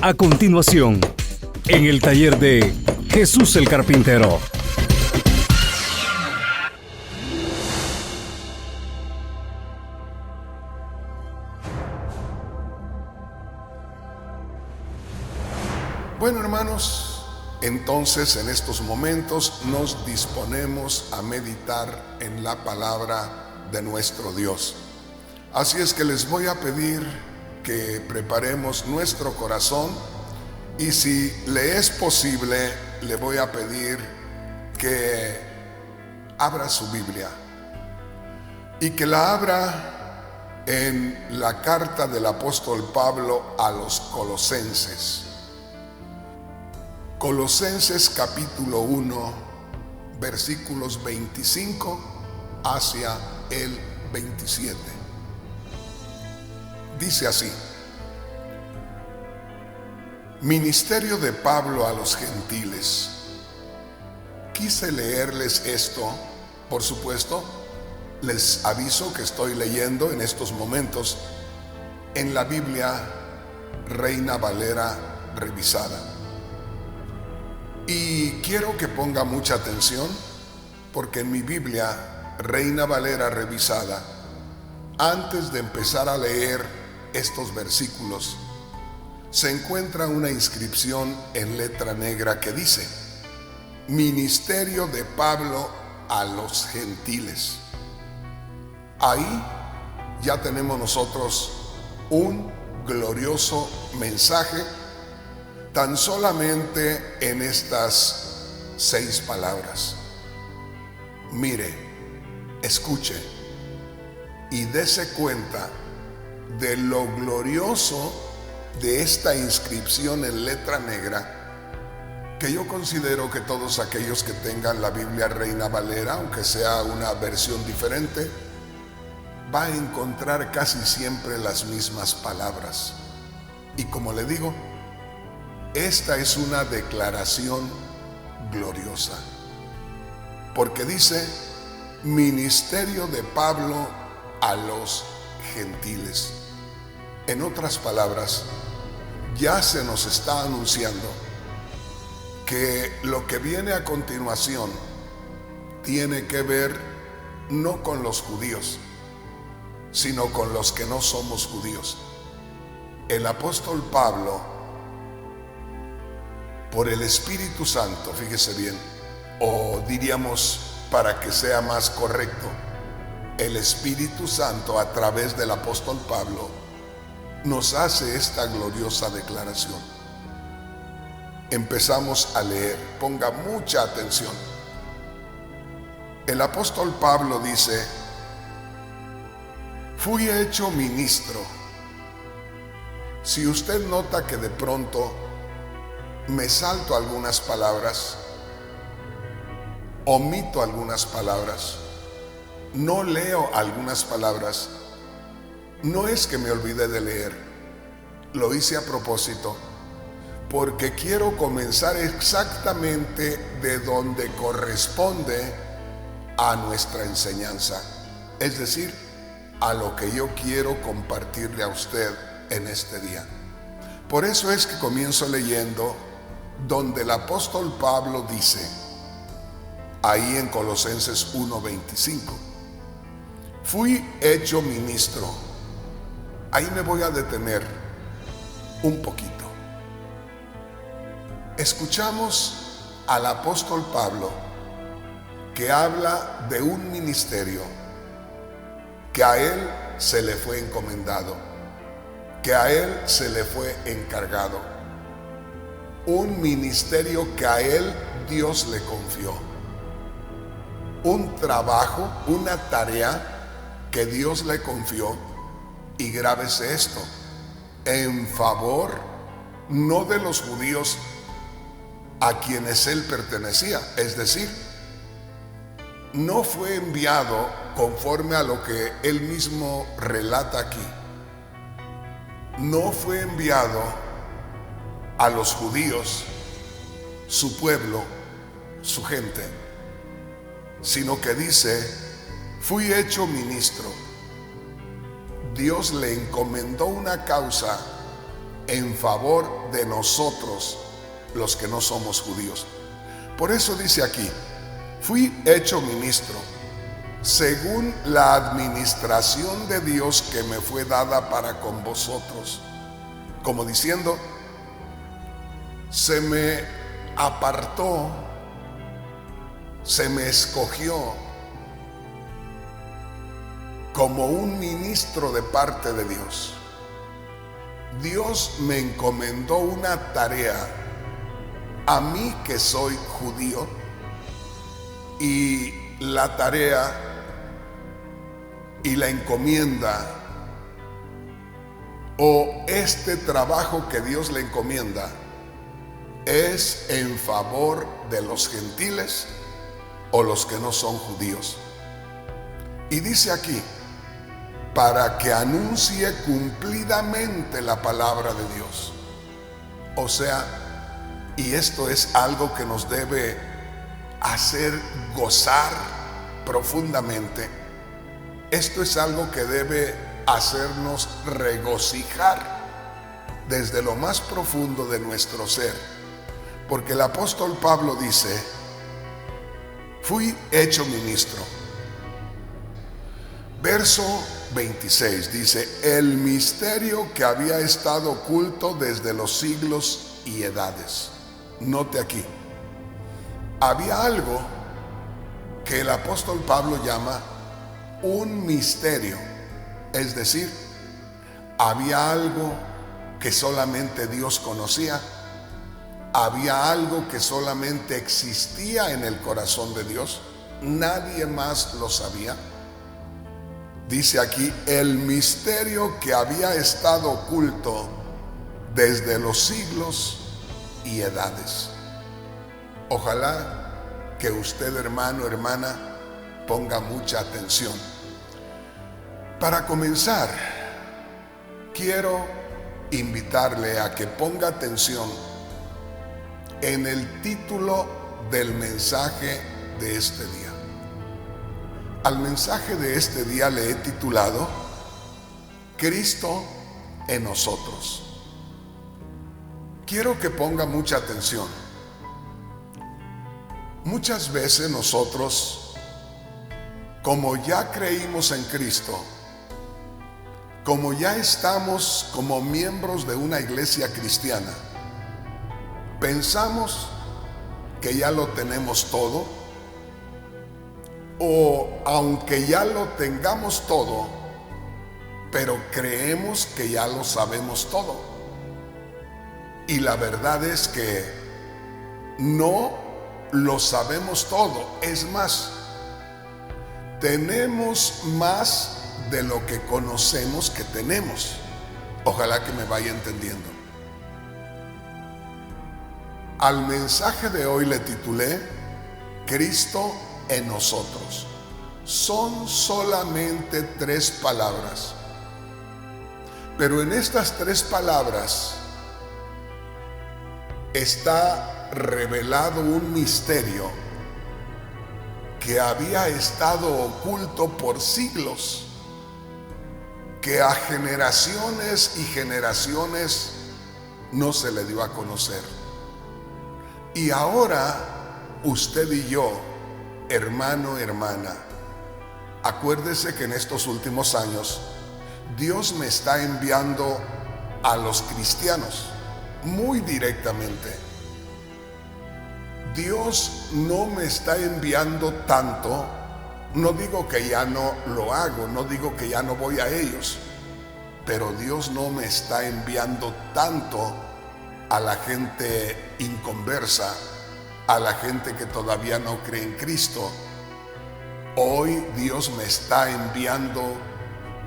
A continuación, en el taller de Jesús el Carpintero. Bueno, hermanos, entonces en estos momentos nos disponemos a meditar en la palabra de nuestro Dios. Así es que les voy a pedir que preparemos nuestro corazón y si le es posible, le voy a pedir que abra su Biblia y que la abra en la carta del apóstol Pablo a los Colosenses. Colosenses capítulo 1, versículos 25 hacia el 27. Dice así: Ministerio de Pablo a los gentiles. Quise leerles esto, por supuesto, les aviso que estoy leyendo en estos momentos en la Biblia Reina Valera revisada. Y quiero que ponga mucha atención porque en mi Biblia Reina Valera revisada, antes de empezar a leer estos versículos, se encuentra una inscripción en letra negra que dice: Ministerio de Pablo a los gentiles. Ahí ya tenemos nosotros un glorioso mensaje tan solamente en estas 6 palabras. Mire, escuche y dése cuenta de lo glorioso de esta inscripción en letra negra, que yo considero que todos aquellos que tengan la Biblia Reina Valera, aunque sea una versión diferente, va a encontrar casi siempre las mismas palabras. Y como le digo, esta es una declaración gloriosa, porque dice: Ministerio de Pablo a los gentiles. En otras palabras, ya se nos está anunciando que lo que viene a continuación tiene que ver no con los judíos, sino con los que no somos judíos. El apóstol Pablo, por el Espíritu Santo, fíjese bien, o diríamos para que sea más correcto, el Espíritu Santo a través del apóstol Pablo nos hace esta gloriosa declaración. Empezamos a leer, ponga mucha atención. El apóstol Pablo dice: fui hecho ministro. Si usted nota que de pronto me salto algunas palabras, omito algunas palabras, no leo algunas palabras, no es que me olvidé de leer, lo hice a propósito, porque quiero comenzar exactamente de donde corresponde a nuestra enseñanza, es decir, a lo que yo quiero compartirle a usted en este día. Por eso es que comienzo leyendo donde el apóstol Pablo dice, ahí en Colosenses 1:25, fui hecho ministro. Ahí me voy a detener un poquito. Escuchamos al apóstol Pablo que habla de un ministerio que a él se le fue encomendado, que a él se le fue encargado, un ministerio que a él Dios le confió, un trabajo, una tarea que Dios le confió. Y grábese esto, en favor no de los judíos a quienes él pertenecía, es decir, no fue enviado conforme a lo que él mismo relata aquí. No fue enviado a los judíos, su pueblo, su gente, sino que dice, fui hecho ministro Dios le encomendó una causa en favor de nosotros, los que no somos judíos. Por eso dice aquí: fui hecho ministro según la administración de Dios que me fue dada para con vosotros. Como diciendo, se me apartó, se me escogió como un ministro de parte de Dios. Dios me encomendó una tarea a mí, que soy judío, y la tarea y la encomienda, o este trabajo que Dios le encomienda, es en favor de los gentiles o los que no son judíos. Y dice aquí: para que anuncie cumplidamente la palabra de Dios. O sea, y esto es algo que nos debe hacer gozar profundamente, esto es algo que debe hacernos regocijar desde lo más profundo de nuestro ser, porque el apóstol Pablo dice: fui hecho ministro. Verso 26 dice: el misterio que había estado oculto desde los siglos y edades. Note aquí, había algo que el apóstol Pablo llama un misterio, es decir, había algo que solamente Dios conocía, había algo que solamente existía en el corazón de Dios, nadie más lo sabía. Dice aquí: el misterio que había estado oculto desde los siglos y edades. Ojalá que usted, hermano, hermana, ponga mucha atención. Para comenzar, quiero invitarle a que ponga atención en el título del mensaje de este día. Al mensaje de este día le he titulado: Cristo en nosotros. Quiero que ponga mucha atención. Muchas veces nosotros, como ya creímos en Cristo, como ya estamos como miembros de una iglesia cristiana, pensamos que ya lo tenemos todo, o aunque ya lo tengamos todo, pero creemos que ya lo sabemos todo. Y la verdad es que no lo sabemos todo. Es más, tenemos más de lo que conocemos que tenemos. Ojalá que me vaya entendiendo. Al mensaje de hoy le titulé: Cristo en nosotros. Son solamente 3 palabras, pero en estas 3 palabras está revelado un misterio que había estado oculto por siglos, que a generaciones y generaciones no se le dio a conocer. Y ahora usted y yo, hermano, hermana, acuérdese que en estos últimos años Dios me está enviando a los cristianos muy directamente. Dios no me está enviando tanto, no digo que ya no lo hago, no digo que ya no voy a ellos, pero Dios no me está enviando tanto a la gente inconversa, a la gente que todavía no cree en Cristo. Hoy Dios me está enviando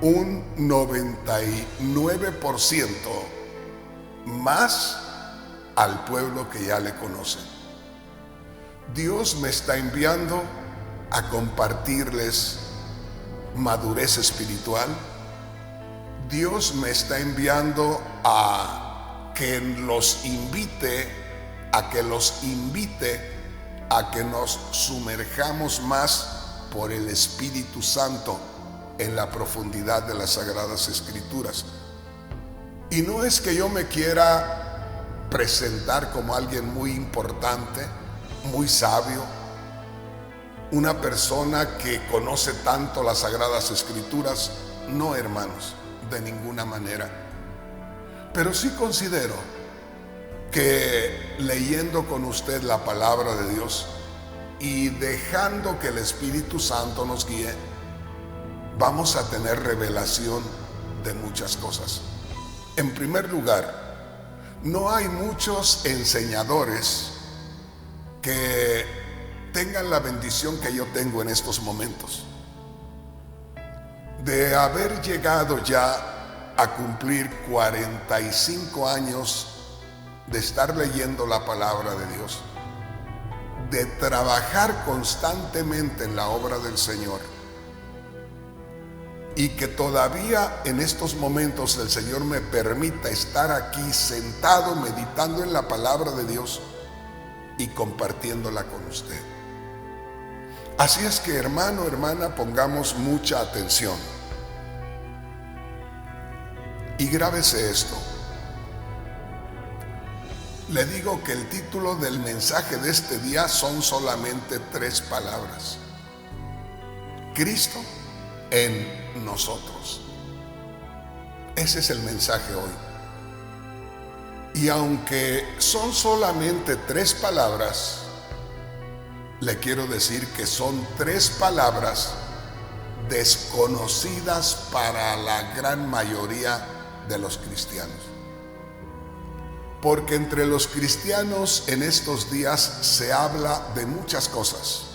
un 99% más al pueblo que ya le conoce. Dios me está enviando a compartirles madurez espiritual. Dios me está enviando a que los invite, a que nos sumerjamos más por el Espíritu Santo en la profundidad de las Sagradas Escrituras. Y no es que yo me quiera presentar como alguien muy importante, muy sabio, una persona que conoce tanto las Sagradas Escrituras. No, hermanos, de ninguna manera. Pero sí considero que leyendo con usted la palabra de Dios y dejando que el Espíritu Santo nos guíe, vamos a tener revelación de muchas cosas. En primer lugar, no hay muchos enseñadores que tengan la bendición que yo tengo en estos momentos, de haber llegado ya a cumplir 45 años de estar leyendo la palabra de Dios, de trabajar constantemente en la obra del Señor, y que todavía en estos momentos el Señor me permita estar aquí sentado meditando en la palabra de Dios y compartiéndola con usted. Así es que, hermano, hermana, pongamos mucha atención y grábese esto. Le digo que el título del mensaje de este día son solamente 3 palabras: Cristo en nosotros. Ese es el mensaje hoy. Y aunque son solamente 3 palabras, le quiero decir que son 3 palabras desconocidas para la gran mayoría de los cristianos. Porque entre los cristianos en estos días se habla de muchas cosas,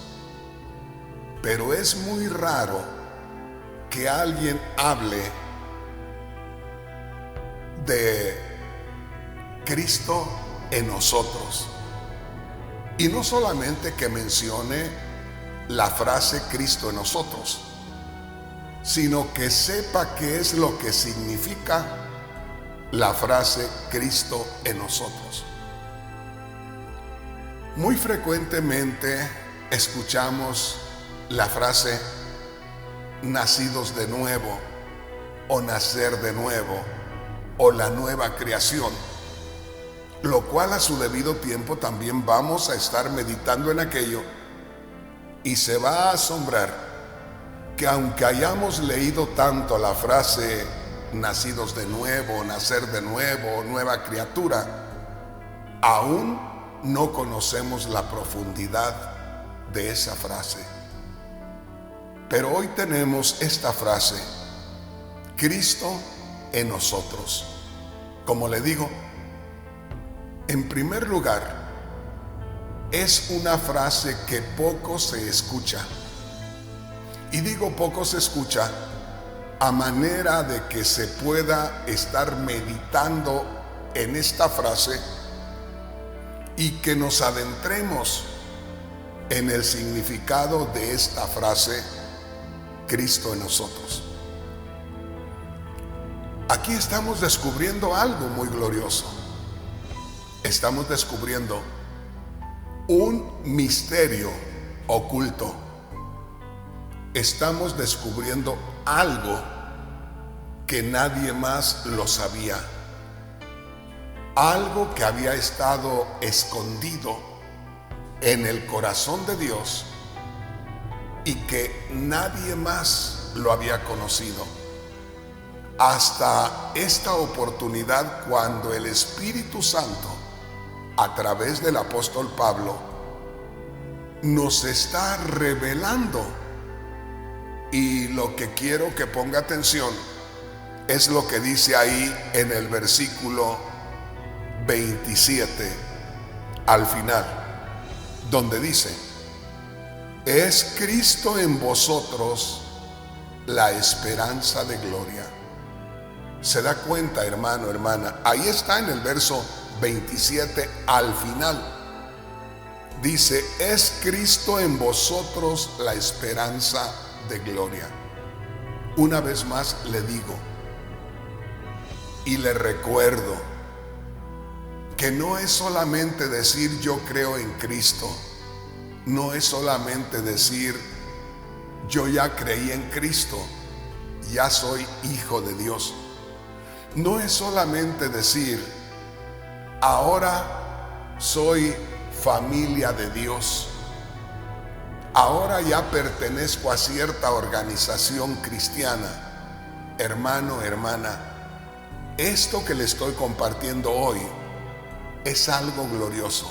pero es muy raro que alguien hable de Cristo en nosotros. Y no solamente que mencione la frase Cristo en nosotros, sino que sepa qué es lo que significa la frase Cristo en nosotros. Muy frecuentemente escuchamos la frase nacidos de nuevo, o nacer de nuevo, o la nueva creación, lo cual a su debido tiempo también vamos a estar meditando en aquello, y se va a asombrar que aunque hayamos leído tanto la frase nacidos de nuevo, nacer de nuevo, nueva criatura, aún no conocemos la profundidad de esa frase. Pero hoy tenemos esta frase, Cristo en nosotros. Como le digo, en primer lugar, es una frase que poco se escucha. Y digo poco se escucha a manera de que se pueda estar meditando en esta frase y que nos adentremos en el significado de esta frase, Cristo en nosotros. Aquí estamos descubriendo algo muy glorioso. Estamos descubriendo un misterio oculto. Estamos descubriendo algo que nadie más lo sabía. Algo que había estado escondido en el corazón de Dios y que nadie más lo había conocido. Hasta esta oportunidad, cuando el Espíritu Santo, a través del apóstol Pablo, nos está revelando. Y lo que quiero que ponga atención es lo que dice ahí en el versículo 27 al final, donde dice: es Cristo en vosotros la esperanza de gloria. ¿Se da cuenta, hermano, hermana? Ahí está en el verso 27 al final. Dice: es Cristo en vosotros la esperanza de gloria. Una vez más le digo y le recuerdo que no es solamente decir yo creo en Cristo, no es solamente decir yo ya creí en Cristo, ya soy hijo de Dios. No es solamente decir, ahora soy familia de Dios, ahora ya pertenezco a cierta organización cristiana. Hermano, hermana, esto que le estoy compartiendo hoy es algo glorioso.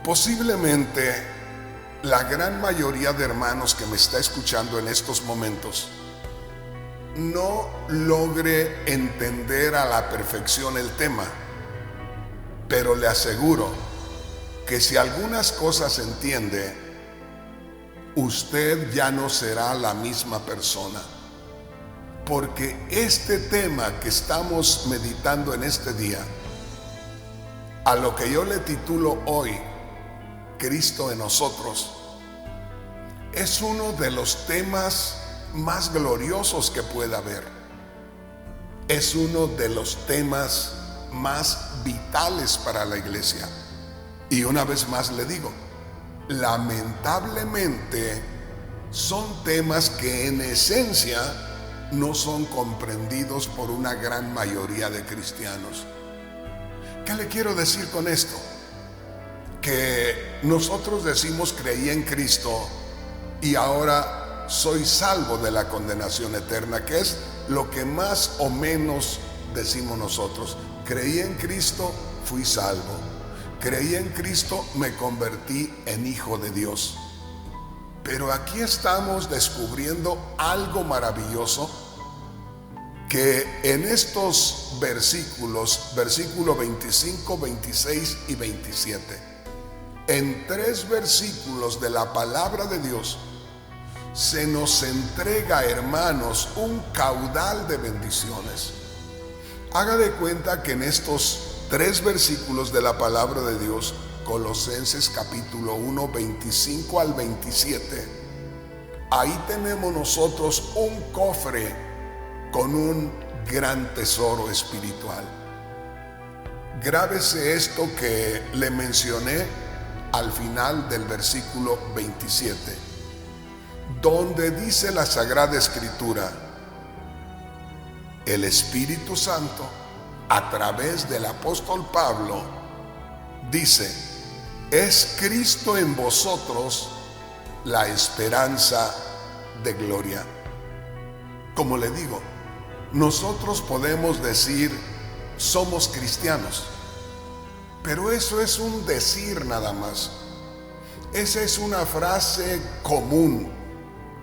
Posiblemente la gran mayoría de hermanos que me está escuchando en estos momentos no logre entender a la perfección el tema, pero le aseguro que si algunas cosas entiende, usted ya no será la misma persona. Porque este tema que estamos meditando en este día, a lo que yo le titulo hoy, Cristo en nosotros, es uno de los temas más gloriosos que pueda haber. Es uno de los temas más vitales para la iglesia. Y una vez más le digo, lamentablemente son temas que en esencia no son comprendidos por una gran mayoría de cristianos. ¿Qué le quiero decir con esto? Que nosotros decimos creí en Cristo y ahora soy salvo de la condenación eterna, que es lo que más o menos decimos nosotros. Creí en Cristo, fui salvo. Creí en Cristo, me convertí en hijo de Dios. Pero aquí estamos descubriendo algo maravilloso, que en estos versículos, versículo 25, 26 y 27, en 3 versículos de la palabra de Dios, se nos entrega, hermanos, un caudal de bendiciones. Haga de cuenta que en estos 3 versículos de la palabra de Dios, Colosenses capítulo 1, 25 al 27, ahí tenemos nosotros un cofre con un gran tesoro espiritual. Grábese esto que le mencioné al final del versículo 27, donde dice la Sagrada Escritura: el Espíritu Santo, a través del apóstol Pablo, dice: es Cristo en vosotros la esperanza de gloria. Como le digo, nosotros podemos decir somos cristianos, pero eso es un decir nada más. Esa es una frase común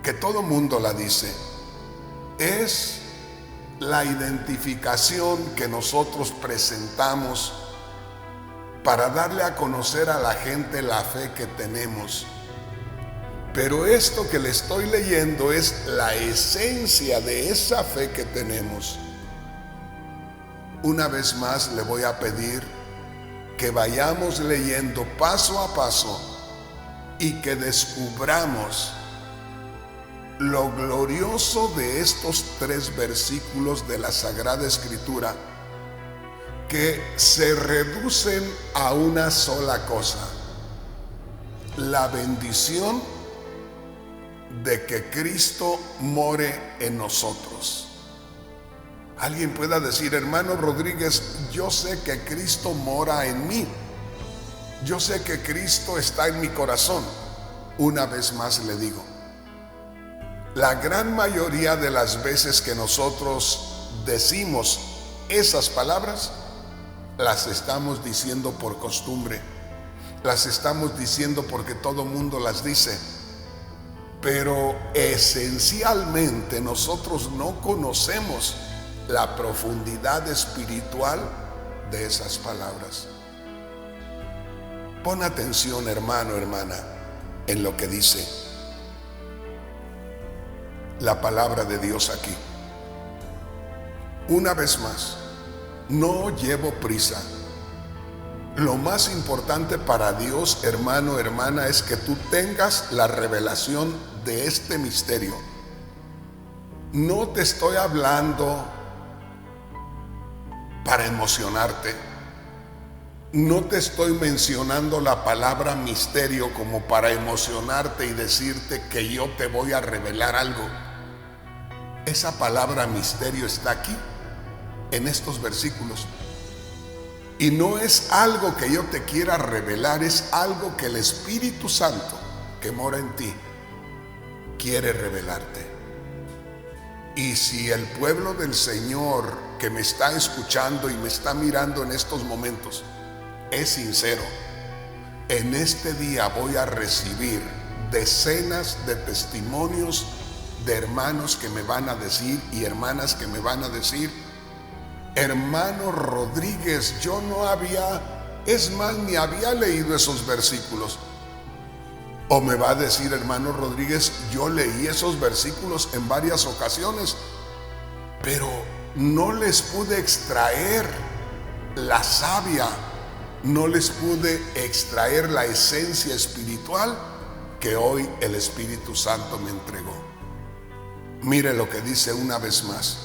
que todo mundo la dice. Es la identificación que nosotros presentamos para darle a conocer a la gente la fe que tenemos. Pero esto que le estoy leyendo es la esencia de esa fe que tenemos. Una vez más le voy a pedir que vayamos leyendo paso a paso y que descubramos lo glorioso de estos 3 versículos de la Sagrada Escritura, que se reducen a una sola cosa: la bendición de que Cristo more en nosotros. Alguien pueda decir: hermano Rodríguez, yo sé que Cristo mora en mí, yo sé que Cristo está en mi corazón. Una vez más le digo, la gran mayoría de las veces que nosotros decimos esas palabras, las estamos diciendo por costumbre, las estamos diciendo porque todo mundo las dice, pero esencialmente nosotros no conocemos la profundidad espiritual de esas palabras. Pon atención, hermano, hermana, en lo que dice la palabra de Dios aquí. Una vez más, no llevo prisa. Lo más importante para Dios, hermano, hermana, es que tú tengas la revelación de este misterio. No te estoy hablando para emocionarte. No te estoy mencionando la palabra misterio como para emocionarte y decirte que yo te voy a revelar algo. Esa palabra misterio está aquí, en estos versículos. Y no es algo que yo te quiera revelar, es algo que el Espíritu Santo que mora en ti quiere revelarte. Y si el pueblo del Señor que me está escuchando y me está mirando en estos momentos es sincero, en este día voy a recibir decenas de testimonios de hermanos que me van a decir y hermanas que me van a decir: hermano Rodríguez, yo no había, es más, ni había leído esos versículos. O me va a decir: hermano Rodríguez, yo leí esos versículos en varias ocasiones, pero no les pude extraer la savia, no les pude extraer la esencia espiritual que hoy el Espíritu Santo me entregó. Mire lo que dice una vez más.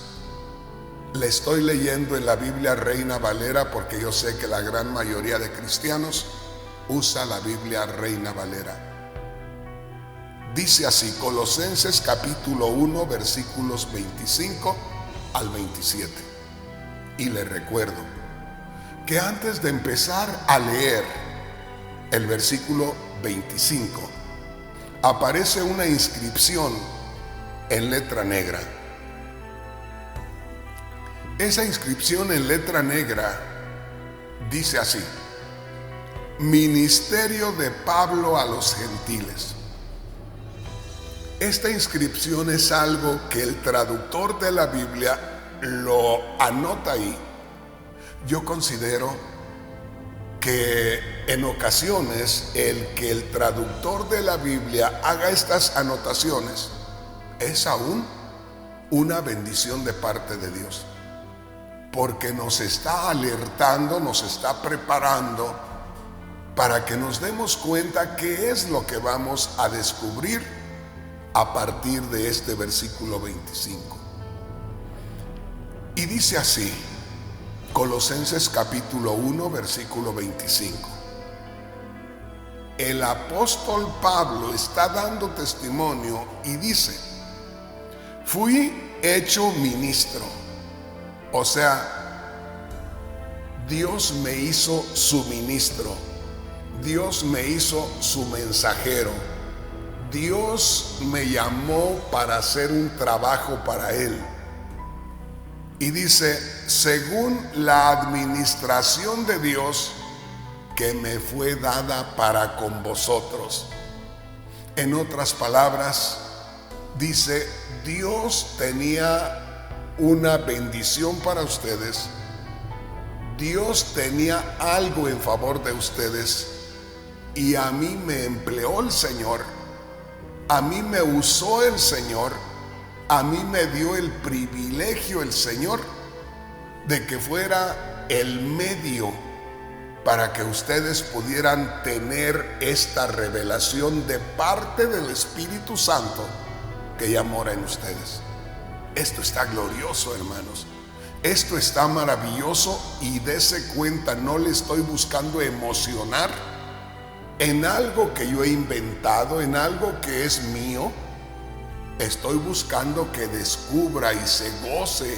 Le estoy leyendo en la Biblia Reina Valera porque yo sé que la gran mayoría de cristianos usa la Biblia Reina Valera. Dice así, Colosenses capítulo 1, versículos 25 al 27. Y le recuerdo que antes de empezar a leer el versículo 25, aparece una inscripción en letra negra. Esa inscripción en letra negra dice así: Ministerio de Pablo a los gentiles. Esta inscripción es algo que el traductor de la Biblia lo anota ahí. Yo considero que en ocasiones el que el traductor de la Biblia haga estas anotaciones es aún una bendición de parte de Dios, porque nos está alertando, nos está preparando para que nos demos cuenta qué es lo que vamos a descubrir a partir de este versículo 25. Y dice así, Colosenses capítulo 1, versículo 25. El apóstol Pablo está dando testimonio y dice: fui hecho ministro. O sea, Dios me hizo su ministro, Dios me hizo su mensajero, Dios me llamó para hacer un trabajo para Él. Y dice, según la administración de Dios que me fue dada para con vosotros. En otras palabras, dice, Dios tenía una bendición para ustedes. Dios tenía algo en favor de ustedes. Y a mí me empleó el Señor. A mí me usó el Señor. A mí me dio el privilegio el Señor de que fuera el medio para que ustedes pudieran tener esta revelación de parte del Espíritu Santo que ya mora en ustedes. Esto está glorioso, hermanos. Esto está maravilloso y dése cuenta, no le estoy buscando emocionar en algo que yo he inventado, en algo que es mío. Estoy buscando que descubra y se goce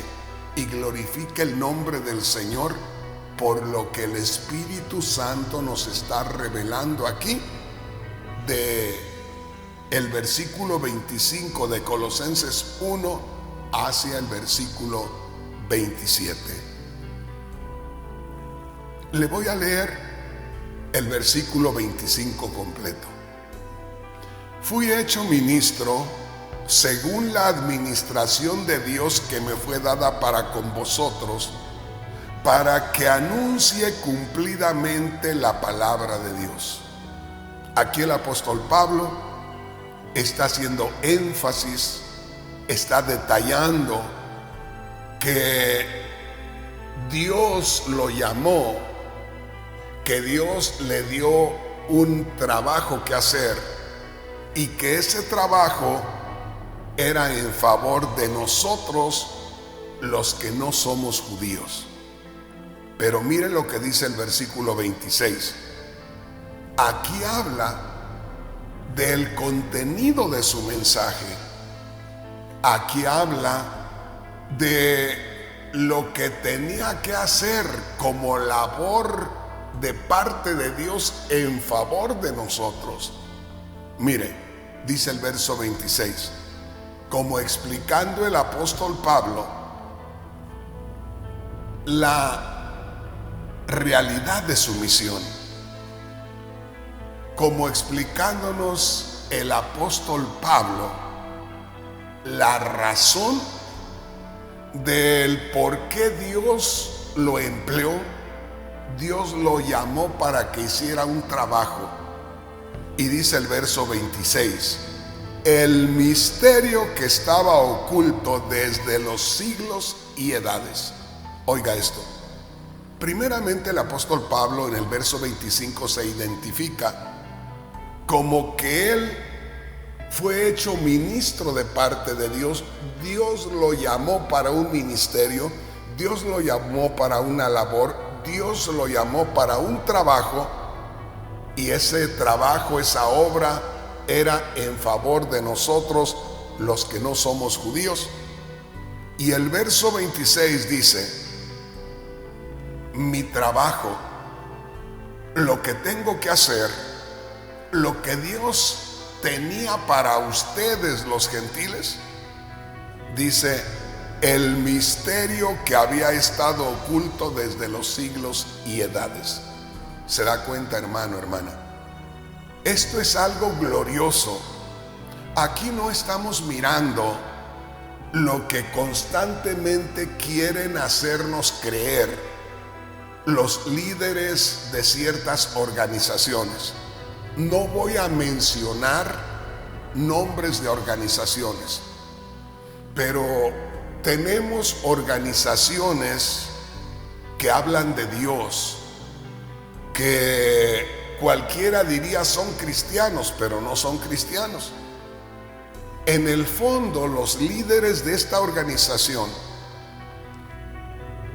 y glorifique el nombre del Señor por lo que el Espíritu Santo nos está revelando aquí de el versículo 25 de Colosenses 1 hacia el versículo 27. Le voy a leer el versículo 25 completo. Fui hecho ministro según la administración de Dios que me fue dada para con vosotros, para que anuncie cumplidamente la palabra de Dios. Aquí el apóstol Pablo está haciendo énfasis, está detallando que Dios lo llamó, que Dios le dio un trabajo que hacer y que ese trabajo era en favor de nosotros los que no somos judíos. Pero mire lo que dice el versículo 26. Aquí habla del contenido de su mensaje. Aquí habla de lo que tenía que hacer como labor de parte de Dios en favor de nosotros. Mire, dice el verso 26, como explicando el apóstol Pablo la realidad de su misión, como explicándonos el apóstol Pablo la razón del por qué Dios lo empleó. Dios lo llamó para que hiciera un trabajo. Y dice el verso 26, el misterio que estaba oculto desde los siglos y edades. Oiga esto. Primeramente el apóstol Pablo en el verso 25 se identifica como que él fue hecho ministro de parte de Dios. Dios lo llamó para un ministerio, Dios lo llamó para una labor, Dios lo llamó para un trabajo, y ese trabajo, esa obra era en favor de nosotros los que no somos judíos. Y el verso 26 dice, mi trabajo, lo que tengo que hacer, lo que Dios tenía para ustedes los gentiles, dice, el misterio que había estado oculto desde los siglos y edades. ¿Se da cuenta, hermano, hermana? Esto es algo glorioso. Aquí no estamos mirando lo que constantemente quieren hacernos creer los líderes de ciertas organizaciones. No voy a mencionar nombres de organizaciones, pero tenemos organizaciones que hablan de Dios, que cualquiera diría son cristianos, pero no son cristianos. En el fondo, los líderes de esta organización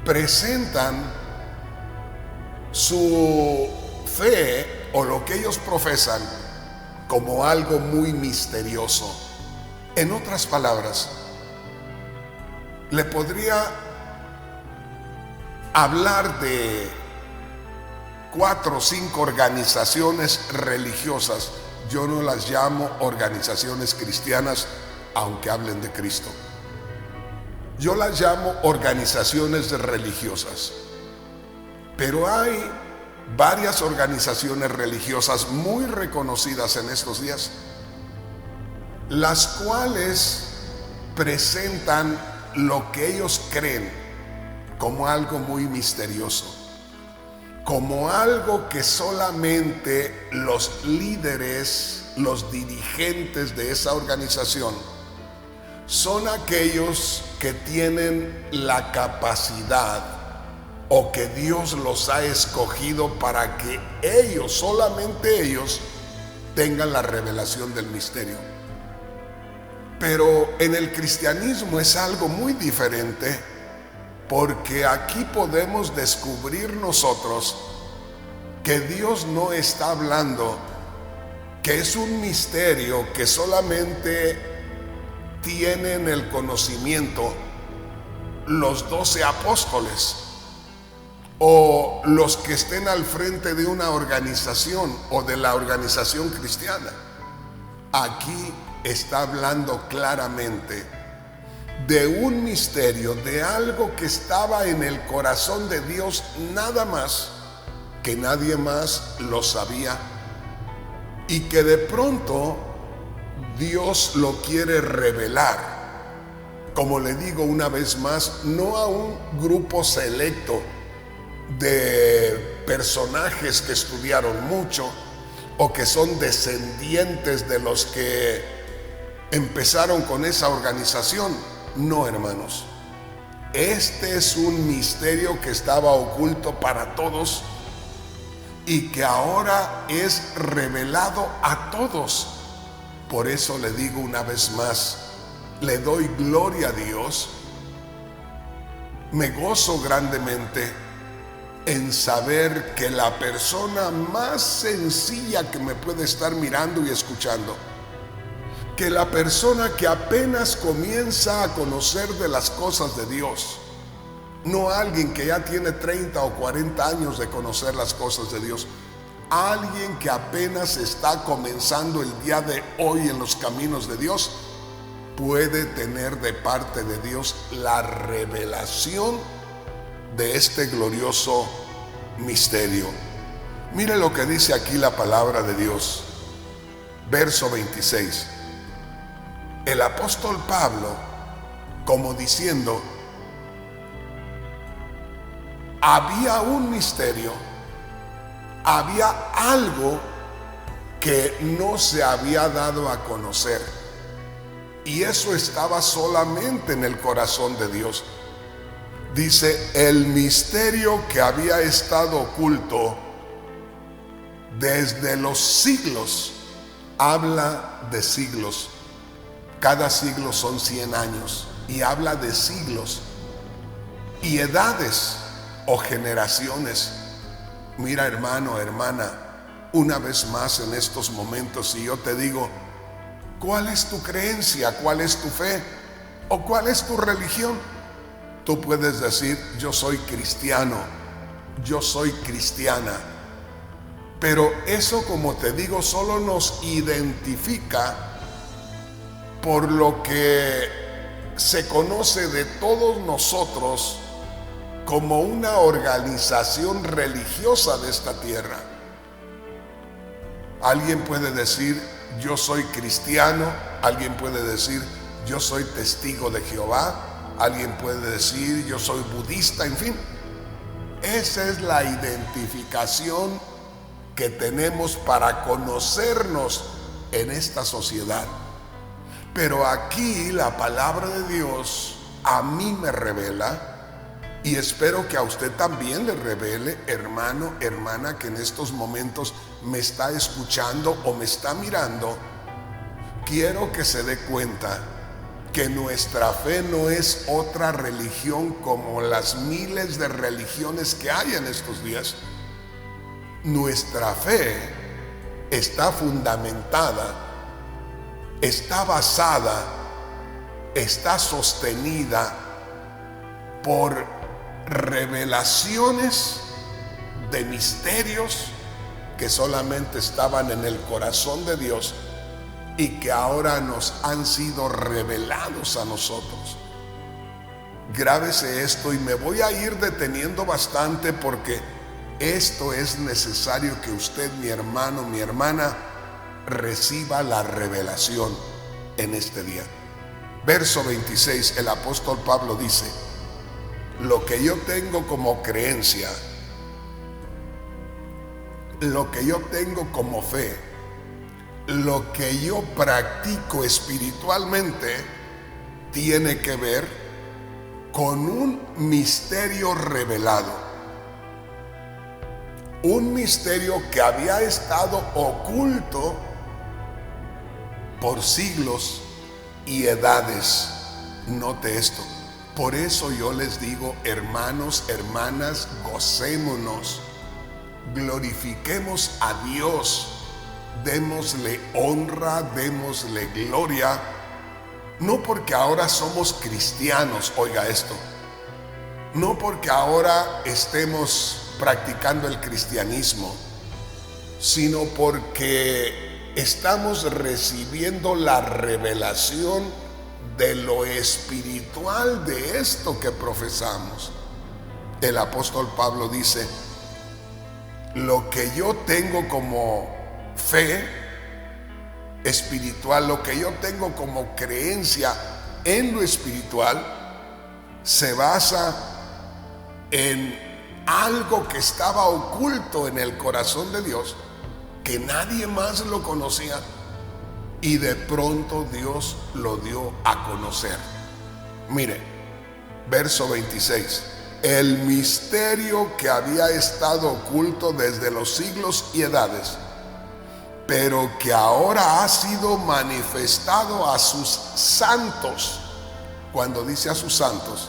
presentan su fe o lo que ellos profesan como algo muy misterioso. En otras palabras, le podría hablar de 4 o 5 organizaciones religiosas. Yo no las llamo organizaciones cristianas, aunque hablen de Cristo. Yo las llamo organizaciones religiosas. Pero hay varias organizaciones religiosas muy reconocidas en estos días, las cuales presentan lo que ellos creen como algo muy misterioso, como algo que solamente los líderes, los dirigentes de esa organización son aquellos que tienen la capacidad o que Dios los ha escogido para que ellos, solamente ellos, tengan la revelación del misterio. Pero en el cristianismo es algo muy diferente, porque aquí podemos descubrir nosotros que Dios no está hablando, que es un misterio que solamente tienen el conocimiento los 12 apóstoles o los que estén al frente de una organización o de la organización cristiana. Aquí está hablando claramente de un misterio, de algo que estaba en el corazón de Dios nada más, que nadie más lo sabía, y que de pronto Dios lo quiere revelar. Como le digo una vez más, no a un grupo selecto de personajes que estudiaron mucho o que son descendientes de los que empezaron con esa organización. No, hermanos, este es un misterio que estaba oculto para todos y que ahora es revelado a todos. Por eso le digo una vez más, le doy gloria a Dios, me gozo grandemente en saber que la persona más sencilla que me puede estar mirando y escuchando que la persona que apenas comienza a conocer de las cosas de Dios, no alguien que ya tiene 30 o 40 años de conocer las cosas de Dios, alguien que apenas está comenzando el día de hoy en los caminos de Dios, puede tener de parte de Dios la revelación de este glorioso misterio. Mire lo que dice aquí la palabra de Dios, verso 26. El apóstol Pablo, como diciendo, había un misterio, había algo que no se había dado a conocer, y eso estaba solamente en el corazón de Dios. Dice, el misterio que había estado oculto desde los siglos. Habla de siglos. Cada siglo son 100 años y habla de siglos y edades o generaciones. Mira, hermano, hermana, una vez más en estos momentos, si yo te digo, ¿cuál es tu creencia? ¿Cuál es tu fe? ¿O cuál es tu religión? Tú puedes decir, yo soy cristiano, yo soy cristiana. Pero eso, como te digo, solo nos identifica por lo que se conoce de todos nosotros como una organización religiosa de esta tierra. Alguien puede decir, yo soy cristiano, alguien puede decir, yo soy testigo de Jehová, alguien puede decir, yo soy budista, en fin. Esa es la identificación que tenemos para conocernos en esta sociedad. Pero aquí la palabra de Dios a mí me revela, y espero que a usted también le revele, hermano, hermana, que en estos momentos me está escuchando o me está mirando. Quiero que se dé cuenta que nuestra fe no es otra religión como las miles de religiones que hay en estos días. Nuestra fe está fundamentada, está basada, está sostenida por revelaciones de misterios que solamente estaban en el corazón de Dios y que ahora nos han sido revelados a nosotros. Grábese esto y me voy a ir deteniendo bastante porque esto es necesario que usted, mi hermano, mi hermana, reciba la revelación en este día. Verso 26, el apóstol Pablo dice, lo que yo tengo como creencia, lo que yo tengo como fe, lo que yo practico espiritualmente, tiene que ver con un misterio revelado. Un misterio que había estado oculto por siglos y edades. Note esto. Por eso yo les digo, hermanos, hermanas, gocémonos, glorifiquemos a Dios, démosle honra, démosle gloria, no porque ahora somos cristianos, oiga esto, no porque ahora estemos practicando el cristianismo, sino porque estamos recibiendo la revelación de lo espiritual de esto que profesamos. El apóstol Pablo dice, lo que yo tengo como fe espiritual, lo que yo tengo como creencia en lo espiritual, se basa en algo que estaba oculto en el corazón de Dios, que nadie más lo conocía, y de pronto Dios lo dio a conocer. Mire, verso 26. El misterio que había estado oculto desde los siglos y edades, pero que ahora ha sido manifestado a sus santos. Cuando dice a sus santos,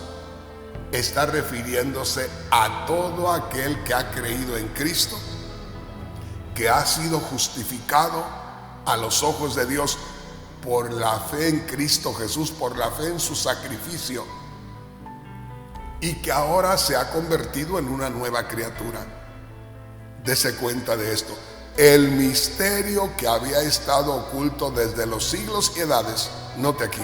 está refiriéndose a todo aquel que ha creído en Cristo, que ha sido justificado a los ojos de Dios por la fe en Cristo Jesús, por la fe en su sacrificio, y que ahora se ha convertido en una nueva criatura. Dese cuenta de esto. El misterio que había estado oculto desde los siglos y edades, note aquí,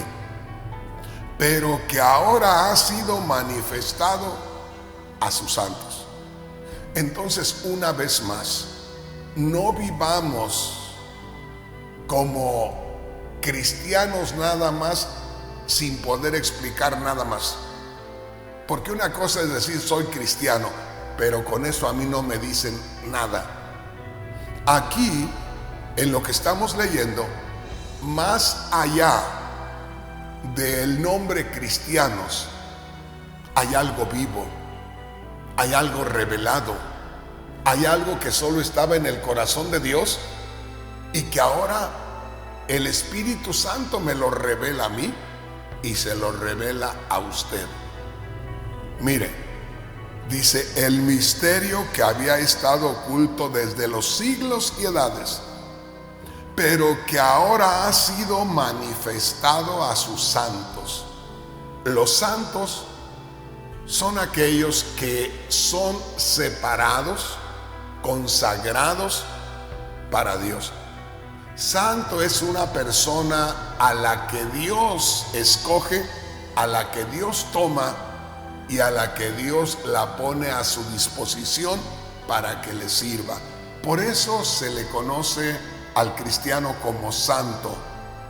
pero que ahora ha sido manifestado a sus santos. Entonces, una vez más, no vivamos como cristianos nada más, sin poder explicar nada más. Porque una cosa es decir soy cristiano, pero con eso a mí no me dicen nada. Aquí, en lo que estamos leyendo, más allá del nombre cristianos, hay algo vivo, hay algo revelado, hay algo que solo estaba en el corazón de Dios y que ahora el Espíritu Santo me lo revela a mí y se lo revela a usted. Mire, dice, el misterio que había estado oculto desde los siglos y edades, pero que ahora ha sido manifestado a sus santos. Los santos son aquellos que son separados, consagrados para Dios. Santo es una persona a la que Dios escoge, a la que Dios toma y a la que Dios la pone a su disposición para que le sirva. Por eso se le conoce al cristiano como santo,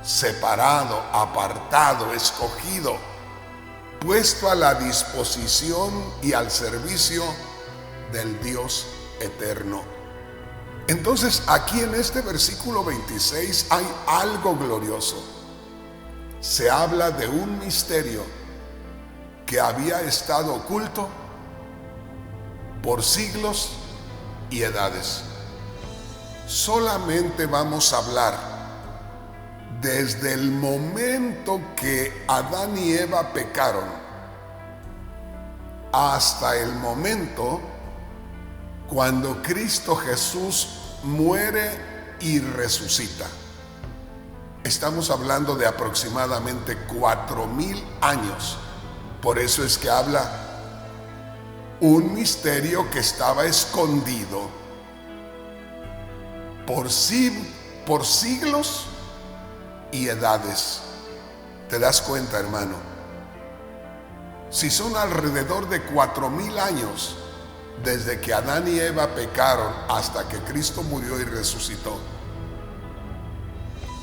separado, apartado, escogido, puesto a la disposición y al servicio del Dios eterno. Entonces, aquí en este versículo 26 hay algo glorioso. Se habla de un misterio que había estado oculto por siglos y edades. Solamente vamos a hablar desde el momento que Adán y Eva pecaron hasta el momento cuando Cristo Jesús muere y resucita. Estamos hablando de aproximadamente 4000 años. Por eso es que habla un misterio que estaba escondido por siglos y edades. ¿Te das cuenta, hermano? Si son alrededor de 4000 años desde que Adán y Eva pecaron hasta que Cristo murió y resucitó,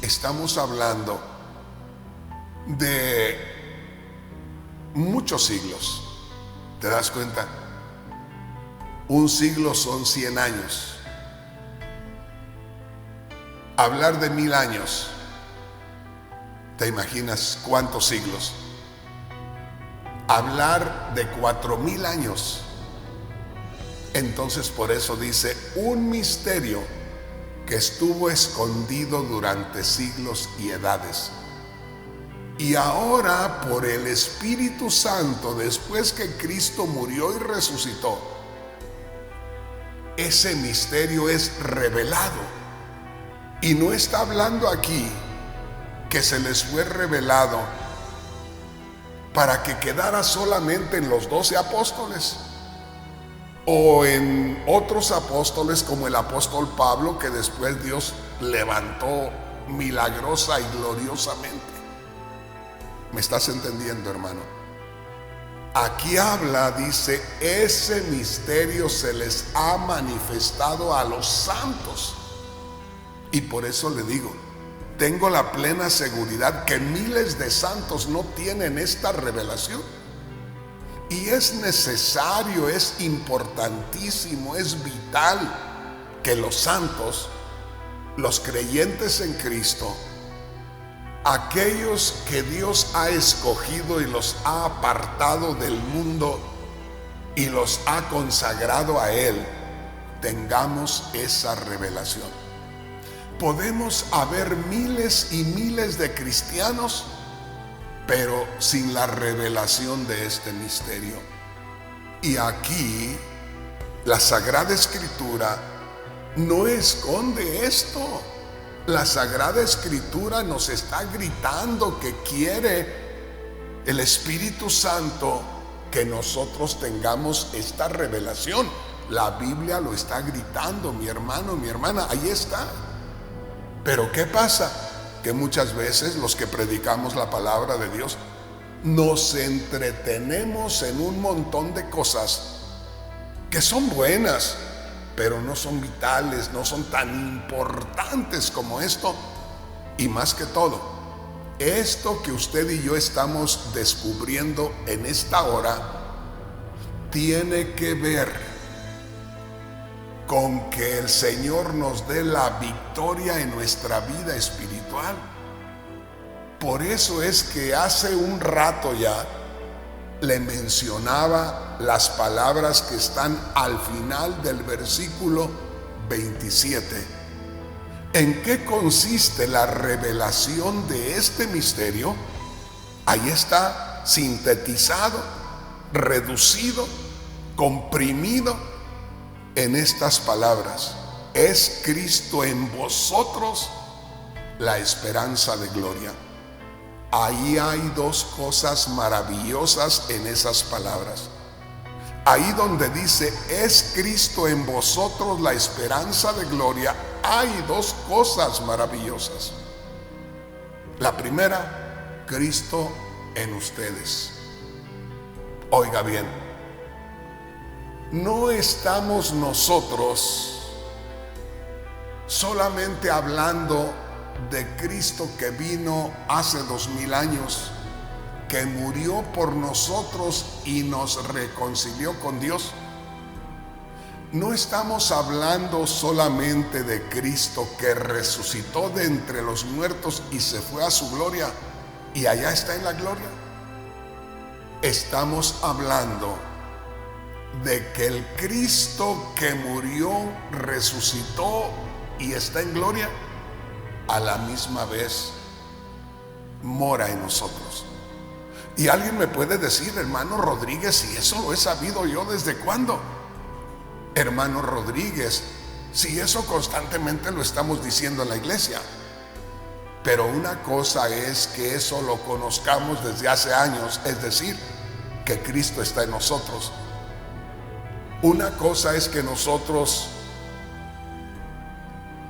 estamos hablando de muchos siglos. ¿Te das cuenta? Un siglo son 100 años. Hablar de 1000 años, ¿te imaginas cuántos siglos? Hablar de 4000 años. Entonces, por eso dice, un misterio que estuvo escondido durante siglos y edades. Y ahora, por el Espíritu Santo, después que Cristo murió y resucitó, ese misterio es revelado. Y no está hablando aquí que se les fue revelado para que quedara solamente en los 12 apóstoles o en otros apóstoles como el apóstol Pablo, que después Dios levantó milagrosa y gloriosamente. ¿Me estás entendiendo, hermano? Aquí habla, dice, ese misterio se les ha manifestado a los santos. Y por eso le digo, tengo la plena seguridad que miles de santos no tienen esta revelación. Y es necesario, es importantísimo, es vital que los santos, los creyentes en Cristo, aquellos que Dios ha escogido y los ha apartado del mundo y los ha consagrado a Él, tengamos esa revelación. Podemos haber miles y miles de cristianos, pero sin la revelación de este misterio. Y aquí la Sagrada Escritura no esconde esto. La Sagrada Escritura nos está gritando que quiere el Espíritu Santo que nosotros tengamos esta revelación. La Biblia lo está gritando, mi hermano, mi hermana, ahí está. Pero ¿qué pasa? Que muchas veces los que predicamos la palabra de Dios nos entretenemos en un montón de cosas que son buenas, pero no son vitales, no son tan importantes como esto. Y más que todo, esto que usted y yo estamos descubriendo en esta hora tiene que ver con que el Señor nos dé la victoria en nuestra vida espiritual. Por eso es que hace un rato ya le mencionaba las palabras que están al final del versículo 27. ¿En qué consiste la revelación de este misterio? Ahí está sintetizado, reducido, comprimido en estas palabras: es Cristo en vosotros la esperanza de gloria. Ahí hay dos cosas maravillosas en esas palabras. Ahí donde dice es Cristo en vosotros la esperanza de gloria, hay dos cosas maravillosas. La primera, Cristo en ustedes. Oiga bien, no estamos nosotros solamente hablando de Cristo que vino hace 2000 años, que murió por nosotros y nos reconcilió con Dios. No estamos hablando solamente de Cristo que resucitó de entre los muertos y se fue a su gloria y allá está en la gloria. Estamos hablando de que el Cristo que murió, resucitó y está en gloria, a la misma vez mora en nosotros. Y alguien me puede decir: hermano Rodríguez, si eso lo he sabido yo, ¿desde cuándo? Hermano Rodríguez, si eso constantemente lo estamos diciendo en la iglesia. Pero una cosa es que eso lo conozcamos desde hace años, es decir, que Cristo está en nosotros. Una cosa es que nosotros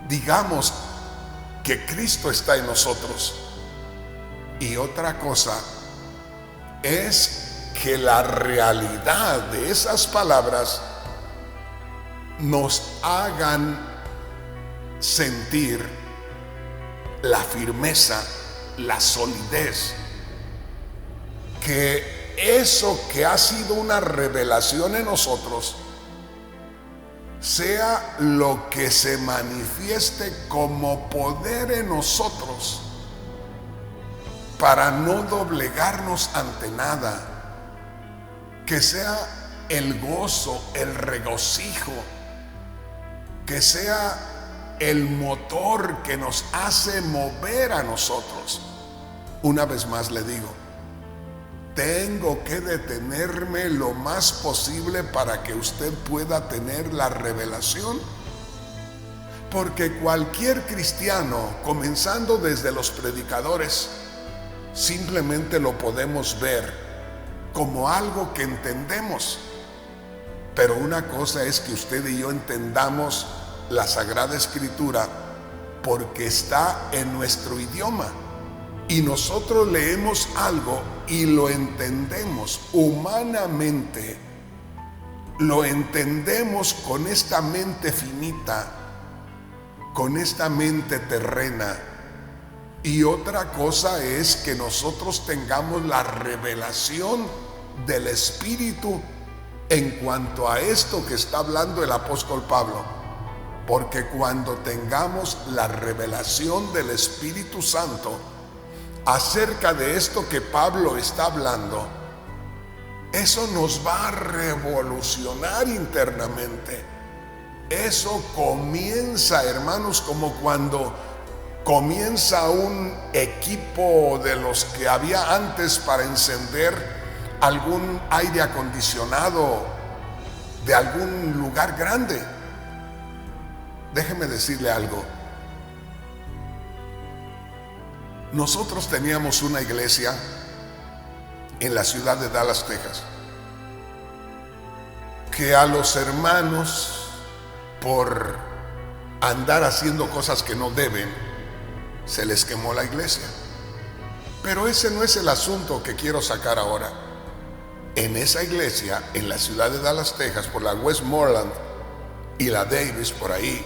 digamos que Cristo está en nosotros, y otra cosa es que la realidad de esas palabras nos hagan sentir la firmeza, la solidez, que eso que ha sido una revelación en nosotros sea lo que se manifieste como poder en nosotros para no doblegarnos ante nada, que sea el gozo, el regocijo, que sea el motor que nos hace mover a nosotros. Una vez más le digo, tengo que detenerme lo más posible para que usted pueda tener la revelación, porque cualquier cristiano, comenzando desde los predicadores, simplemente lo podemos ver como algo que entendemos. Pero una cosa es que usted y yo entendamos la Sagrada Escritura porque está en nuestro idioma. Y nosotros leemos algo y lo entendemos humanamente, lo entendemos con esta mente finita, con esta mente terrena. Y otra cosa es que nosotros tengamos la revelación del Espíritu en cuanto a esto que está hablando el apóstol Pablo. Porque cuando tengamos la revelación del Espíritu Santo acerca de esto que Pablo está hablando, eso nos va a revolucionar internamente. Eso comienza, hermanos, como cuando comienza un equipo de los que había antes para encender algún aire acondicionado de algún lugar grande. Déjeme decirle algo. Nosotros teníamos una iglesia en la ciudad de Dallas, Texas, que a los hermanos, por andar haciendo cosas que no deben, se les quemó la iglesia. Pero ese no es el asunto que quiero sacar ahora. En esa iglesia, en la ciudad de Dallas, Texas, por la Westmoreland y la Davis, por ahí,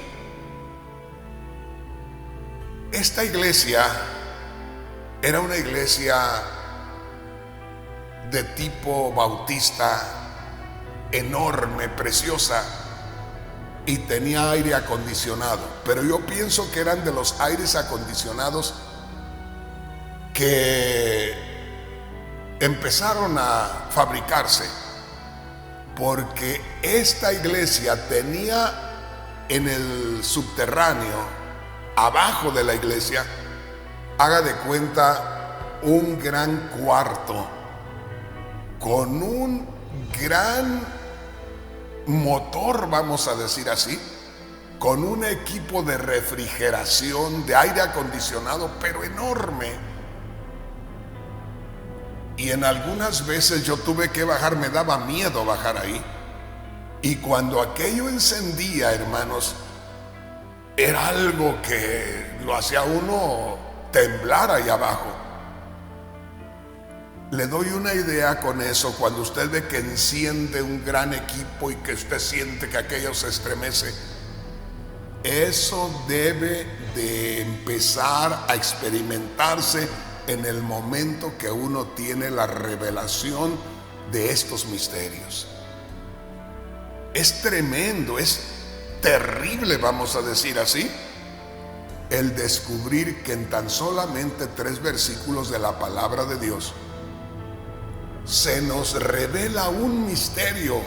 esta iglesia era una iglesia de tipo bautista, enorme, preciosa, y tenía aire acondicionado. Pero yo pienso que eran de los aires acondicionados que empezaron a fabricarse, porque esta iglesia tenía en el subterráneo, abajo de la iglesia, haga de cuenta, un gran cuarto con un gran motor, vamos a decir así, con un equipo de refrigeración, de aire acondicionado, pero enorme. Y en algunas veces yo tuve que bajar, me daba miedo bajar ahí. Y cuando aquello encendía, hermanos, era algo que lo hacía uno temblar ahí abajo. Le doy una idea con eso. Cuando usted ve que enciende un gran equipo y que usted siente que aquello se estremece, eso debe de empezar a experimentarse en el momento que uno tiene la revelación de estos misterios. Es tremendo, es terrible, vamos a decir así, el descubrir que en tan solamente 3 versículos de la palabra de Dios se nos revela un misterio.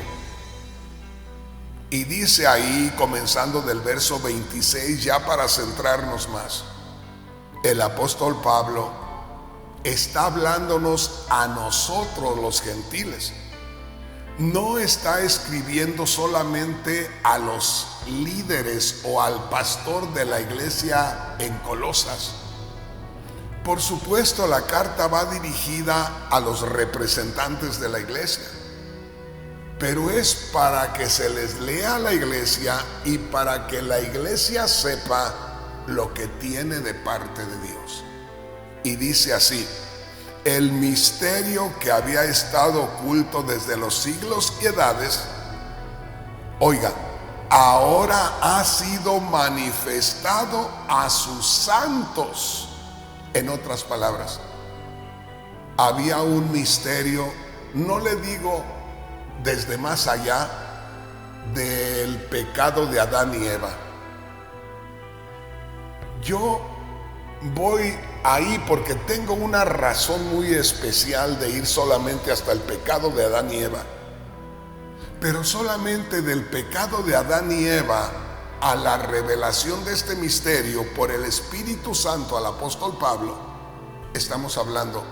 Y dice ahí, comenzando del verso 26, ya para centrarnos más, el apóstol Pablo está hablándonos a nosotros los gentiles. No está escribiendo solamente a los líderes o al pastor de la iglesia en Colosas. Por supuesto, la carta va dirigida a los representantes de la iglesia, pero es para que se les lea a la iglesia y para que la iglesia sepa lo que tiene de parte de Dios. Y dice así: el misterio que había estado oculto desde los siglos y edades, oiga, ahora ha sido manifestado a sus santos. En otras palabras, había un misterio, no le digo desde más allá del pecado de Adán y Eva. Yo voy ahí porque tengo una razón muy especial de ir solamente hasta el pecado de Adán y Eva. Pero solamente del pecado de Adán y Eva a la revelación de este misterio por el Espíritu Santo al apóstol Pablo, estamos hablando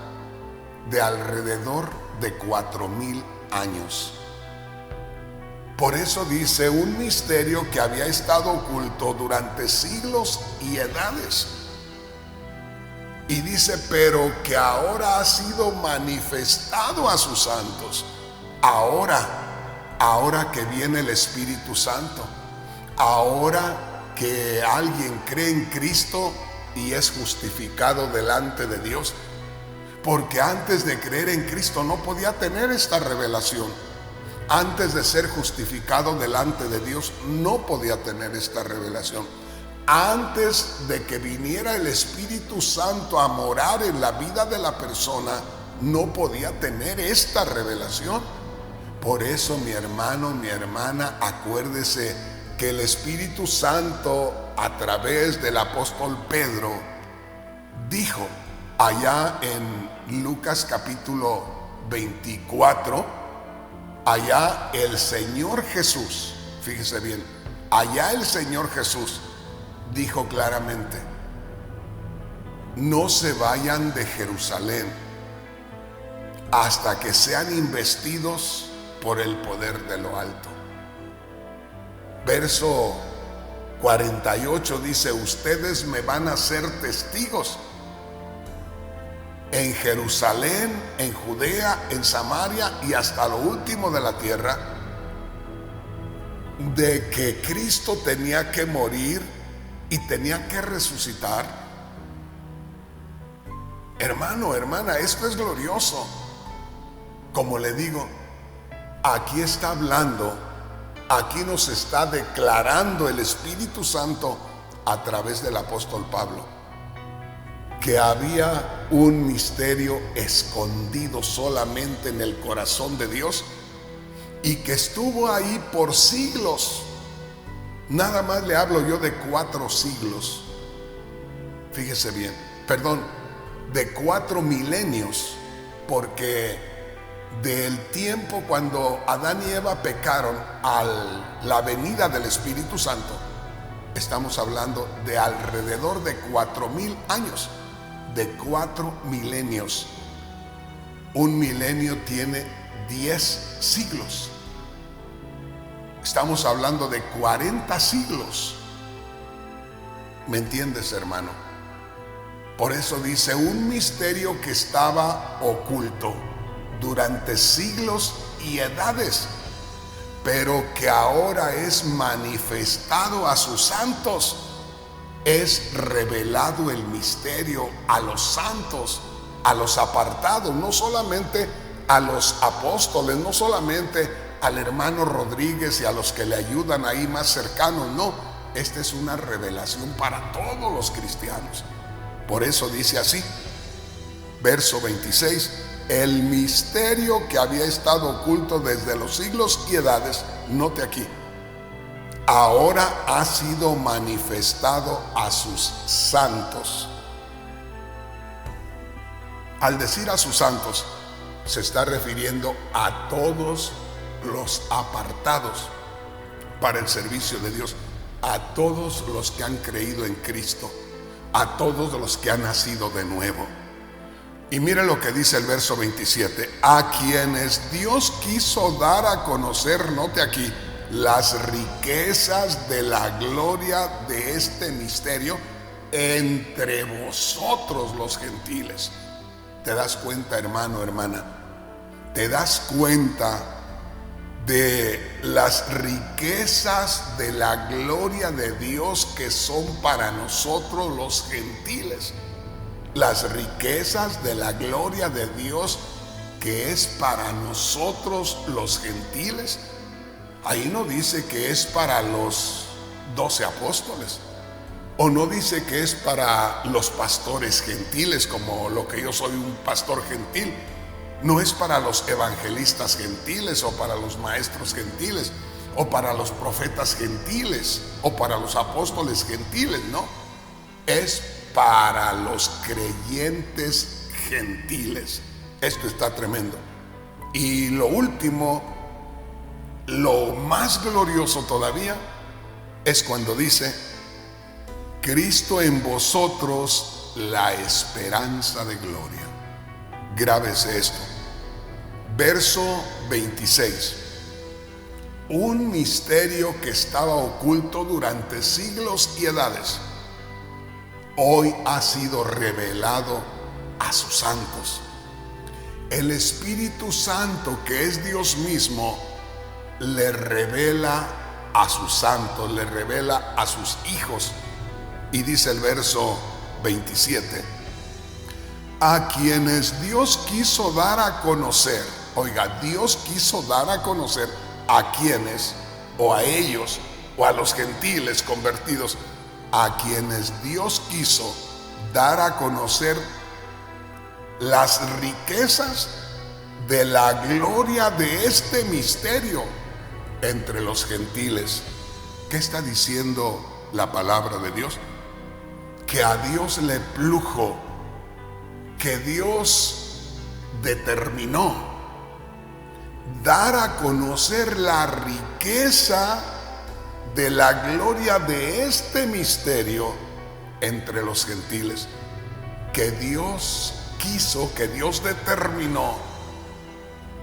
de alrededor de 4000 años. Por eso dice, un misterio que había estado oculto durante siglos y edades. Y dice, pero que ahora ha sido manifestado a sus santos. Ahora que viene el Espíritu Santo, ahora que alguien cree en Cristo y es justificado delante de Dios, porque antes de creer en Cristo no podía tener esta revelación. Antes de ser justificado delante de Dios no podía tener esta revelación. Antes de que viniera el Espíritu Santo a morar en la vida de la persona, no podía tener esta revelación. Por eso, mi hermano, mi hermana, acuérdese que el Espíritu Santo, a través del apóstol Pedro, dijo allá en Lucas capítulo 24, allá el Señor Jesús, fíjese bien, allá el Señor Jesús dijo claramente: no se vayan de Jerusalén hasta que sean investidos por el poder de lo alto. Verso 48 dice: ustedes me van a ser testigos en Jerusalén, en Judea, en Samaria y hasta lo último de la tierra, de que Cristo tenía que morir y tenía que resucitar. Hermano, hermana, esto es glorioso. Como le digo, aquí está hablando, aquí nos está declarando el Espíritu Santo a través del apóstol Pablo, que había un misterio escondido solamente en el corazón de Dios y que estuvo ahí por siglos. Nada más le hablo yo de 4 siglos. Fíjese bien, perdón, de 4 milenios, porque del tiempo cuando Adán y Eva pecaron a la venida del Espíritu Santo, estamos hablando de alrededor de 4000 años, de 4 milenios. Un milenio tiene 10 siglos. Estamos hablando de 40 siglos. ¿Me entiendes, hermano? Por eso dice, un misterio que estaba oculto durante siglos y edades, pero que ahora es manifestado a sus santos. Es revelado el misterio a los santos, a los apartados, no solamente a los apóstoles, no solamente al hermano Rodríguez y a los que le ayudan ahí más cercanos, no. Esta es una revelación para todos los cristianos. Por eso dice así, verso 26, el misterio que había estado oculto desde los siglos y edades, note aquí, ahora ha sido manifestado a sus santos. Al decir a sus santos, se está refiriendo a todos los apartados para el servicio de Dios, a todos los que han creído en Cristo, a todos los que han nacido de nuevo. Y mire lo que dice el verso 27, a quienes Dios quiso dar a conocer, note aquí, las riquezas de la gloria de este misterio entre vosotros los gentiles. ¿Te das cuenta, hermano, hermana? ¿Te das cuenta de las riquezas de la gloria de Dios que son para nosotros los gentiles? Las riquezas de la gloria de Dios que es para nosotros los gentiles. Ahí no dice que es para los 12 apóstoles, o no dice que es para los pastores gentiles, como lo que yo soy un pastor gentil. No es para los evangelistas gentiles, o para los maestros gentiles, o para los profetas gentiles, o para los apóstoles gentiles, no. Es para los creyentes gentiles. Esto está tremendo. Y lo último, lo más glorioso todavía, es cuando dice, Cristo en vosotros, la esperanza de gloria. Grábese esto. Verso 26. Un misterio que estaba oculto durante siglos y edades, hoy ha sido revelado a sus santos. El Espíritu Santo, que es Dios mismo, le revela a sus santos, le revela a sus hijos. Y dice el verso 27, a quienes Dios quiso dar a conocer, oiga, Dios quiso dar a conocer a quienes, o a ellos, o a los gentiles convertidos, a quienes Dios quiso dar a conocer las riquezas de la gloria de este misterio entre los gentiles. ¿Qué está diciendo la palabra de Dios? Que a Dios le plujo, que Dios determinó dar a conocer la riqueza de la gloria de este misterio entre los gentiles, que Dios quiso, que Dios determinó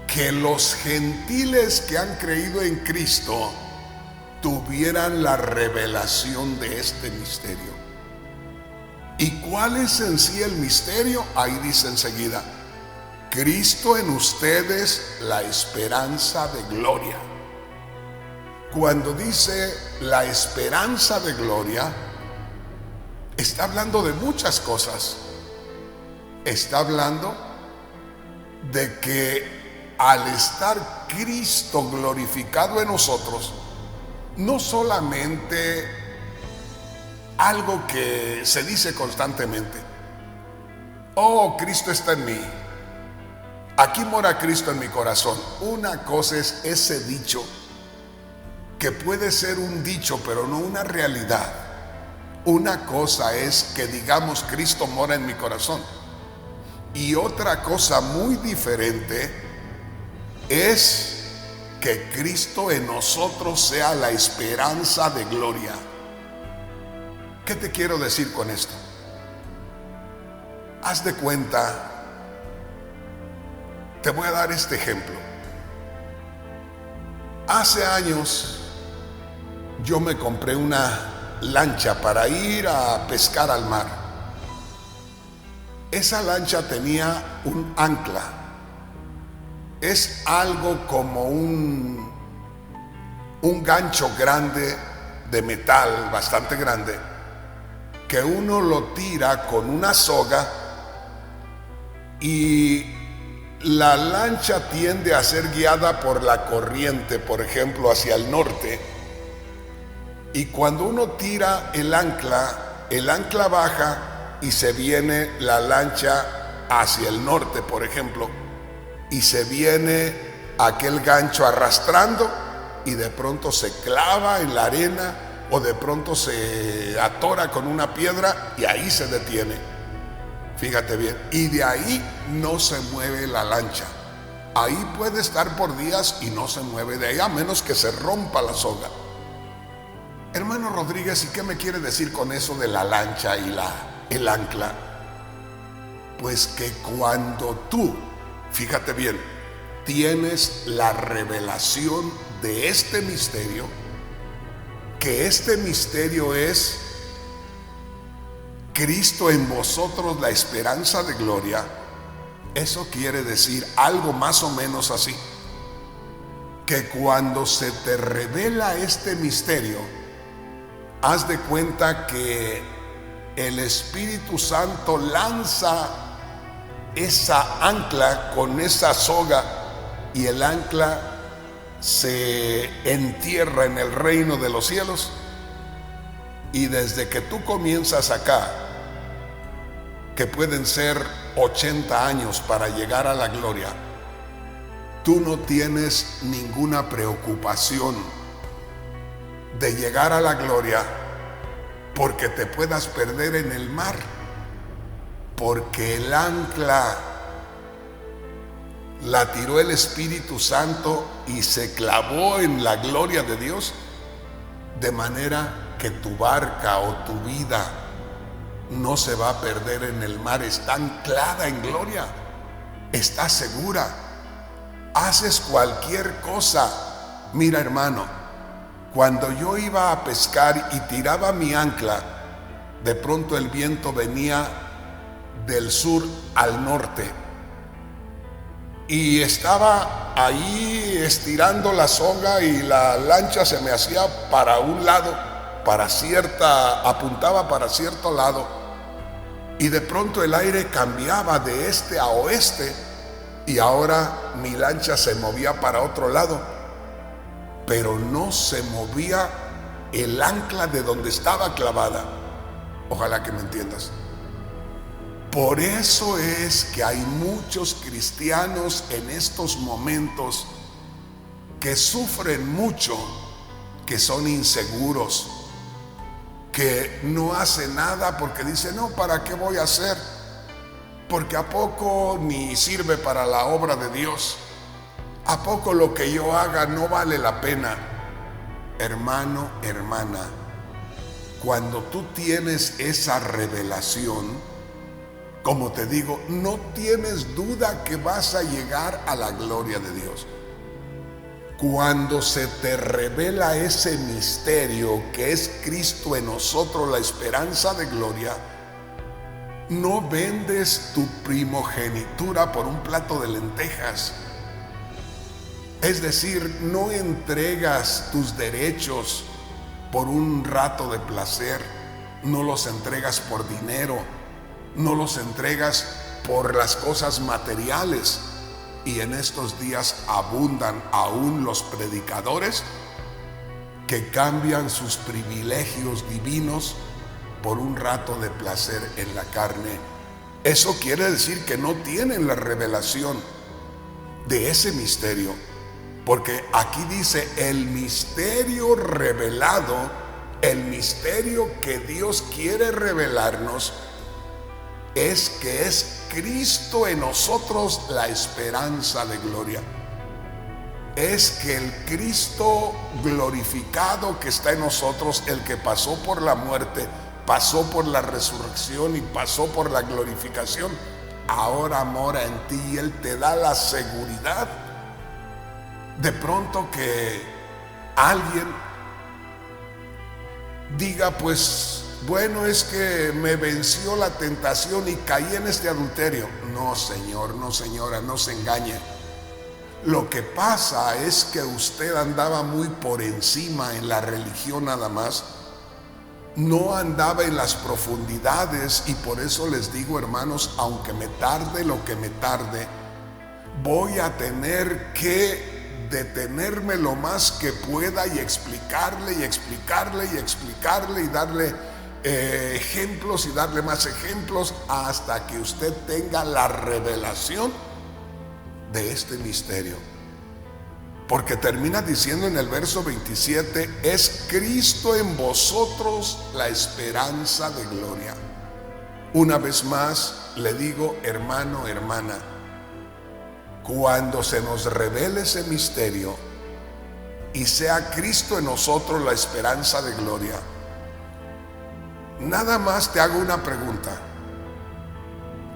que los gentiles que han creído en Cristo tuvieran la revelación de este misterio. ¿Y cuál es en sí el misterio? Ahí dice enseguida: Cristo en ustedes, la esperanza de gloria. Cuando dice la esperanza de gloria, está hablando de muchas cosas. Está hablando de que al estar Cristo glorificado en nosotros, no solamente algo que se dice constantemente: oh, Cristo está en mí, aquí mora Cristo en mi corazón. Una cosa es ese dicho, que puede ser un dicho pero no una realidad. Una cosa es que digamos Cristo mora en mi corazón, y otra cosa muy diferente es que Cristo en nosotros sea la esperanza de gloria. ¿Qué te quiero decir con esto? Haz de cuenta, te voy a dar este ejemplo. Hace años yo me compré una lancha para ir a pescar al mar. Esa lancha tenía un ancla. Es algo como un gancho grande de metal, bastante grande, que uno lo tira con una soga, y la lancha tiende a ser guiada por la corriente, por ejemplo, hacia el norte. Y cuando uno tira el ancla baja y se viene la lancha hacia el norte, por ejemplo, y se viene aquel gancho arrastrando, y de pronto se clava en la arena, o de pronto se atora con una piedra y ahí se detiene. Fíjate bien, y de ahí no se mueve la lancha. Ahí puede estar por días y no se mueve de ahí, a menos que se rompa la soga. Hermano Rodríguez, ¿y qué me quiere decir con eso de la lancha y el ancla? Pues que cuando tú, fíjate bien, tienes la revelación de este misterio, que este misterio es Cristo en vosotros, la esperanza de gloria, eso quiere decir algo más o menos así: que cuando se te revela este misterio, haz de cuenta que el Espíritu Santo lanza esa ancla con esa soga, y el ancla se entierra en el reino de los cielos. Y desde que tú comienzas acá, que pueden ser 80 años para llegar a la gloria, tú no tienes ninguna preocupación de llegar a la gloria porque te puedas perder en el mar, porque el ancla la tiró el Espíritu Santo y se clavó en la gloria de Dios, de manera que tu barca o tu vida no se va a perder en el mar. Está anclada en gloria, está segura. Haces cualquier cosa. Mira, hermano, cuando yo iba a pescar y tiraba mi ancla, de pronto el viento venía del sur al norte, y estaba ahí estirando la soga y la lancha se me hacía para un lado, apuntaba para cierto lado, y de pronto el aire cambiaba de este a oeste, y ahora mi lancha se movía para otro lado, pero no se movía el ancla de donde estaba clavada. Ojalá que me entiendas. Por eso es que hay muchos cristianos en estos momentos que sufren mucho, que son inseguros, que no hacen nada porque dicen: no, ¿para qué voy a hacer? Porque ¿a poco ni sirve para la obra de Dios? ¿A poco lo que yo haga no vale la pena? Hermano, hermana, cuando tú tienes esa revelación, como te digo, no tienes duda que vas a llegar a la gloria de Dios. Cuando se te revela ese misterio que es Cristo en nosotros, la esperanza de gloria, No vendes tu primogenitura por un plato de lentejas. Es decir, no entregas tus derechos por un rato de placer. No los entregas por dinero. No los entregas por las cosas materiales. Y en estos días abundan aún los predicadores que cambian sus privilegios divinos por un rato de placer en la carne. Eso quiere decir que no tienen la revelación de ese misterio, porque aquí dice el misterio revelado, el misterio que Dios quiere revelarnos es que es Cristo en nosotros la esperanza de gloria. Es que el Cristo glorificado que está en nosotros, el que pasó por la muerte, pasó por la resurrección y pasó por la glorificación, ahora mora en ti y Él te da la seguridad. De pronto que alguien diga, pues bueno, es que me venció la tentación y caí en este adulterio. No, señor, no, señora, no se engañe. Lo que pasa es que usted andaba muy por encima en la religión nada más. No andaba en las profundidades, y por eso les digo, hermanos, aunque me tarde lo que me tarde, voy a tener que detenerme lo más que pueda y explicarle y explicarle y explicarle y darle ejemplos y darle más ejemplos hasta que usted tenga la revelación de este misterio. Porque termina diciendo en el verso 27, es Cristo en vosotros la esperanza de gloria. Una vez más le digo, hermano, hermana, cuando se nos revele ese misterio y sea Cristo en nosotros la esperanza de gloria, nada más te hago una pregunta.